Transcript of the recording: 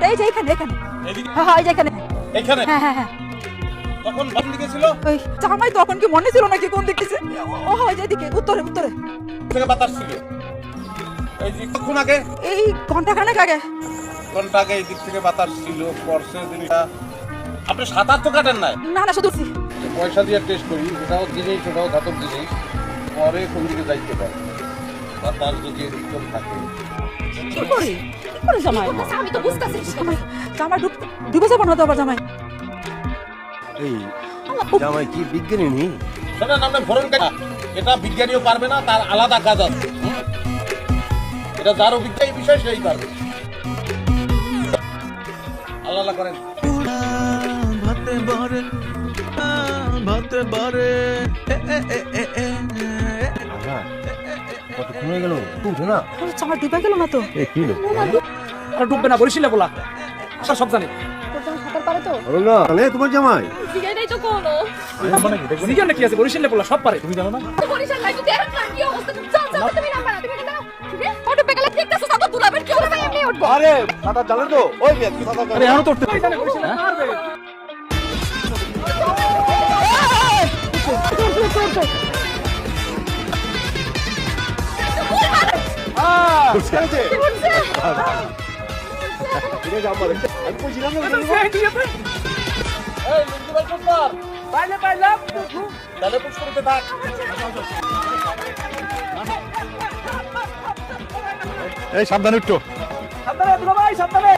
এই যে এখানে এখানে এদিকে হ্যাঁ হ্যাঁ এই যে এখানে এখানে হ্যাঁ হ্যাঁ হ্যাঁ তখন কোন দিকে ছিল? ওই জামাই তখন কি মনে ছিল নাকি কোন দিক থেকে ও হয় যেদিকে উত্তরে উত্তরে থেকে বাতাস ছিল। এই যে কখন আগে এই ঘন্টা খানেক আগে ঘন্টা আগে এই দিক থেকে বাতাস ছিল পরশে জিনিসটা। আপনি সাঁতার তো কাটেন নাই? না না শুধু পয়সা দিয়ে টেস্ট করি, ওটাও জিনিস, ওটাও ধাতব জিনিস। পরে কোন দিকে যাইতে পারে বাতাস যদি এরকম থাকে। কি করি জামাই আমি তো বুঝতাছি জামাই জামাই ডুবে যাবো না তো আবার জামাই এই জামাই কি বিজ্ঞানী নি? সেটা নামে ফোরন কাটা, এটা বিজ্ঞানীও পারবে না, তার আলাদা কাজ আছে। এটা যার অভিজ্ঞতা এই বিষয় সেই পারবে। আল্লাহ করেন। কতক্ষণ হয়ে গেল উঠে না? জামাই ডুবে গেল না তো এ কি হলো? আর ডুববে না, বরিশালে বলা আশা সব জানে। সাঁতার পারে তো হলো না তাহলে তোমার জামাই জিগাই তো কোনো জিজ্ঞাসা কি আছে, বরিশালে বলা সব পারে, তুমি জানো না? পরিশান নাই তো দেখ না কি অবস্থা যাও যাও তুমি নাম্বার তুমি কেন ফটো পেগলা দেখতেছো সাদা তুলাবেন কি হবে এমনি উঠবো আরে সাঁতার জানেন তো? ওই মেয়ে তুই সাঁতার আরে এখনো তো উঠতে জানে, বরিশালে পারবে। আমি বলছিলাম না এই লুঙ্গি ভাই সুন্দর, পাইলাম তাহলে পুশ করতে থাক। এই সাবধানে একটু সাবধানে দুলা ভাই, সাবধানে।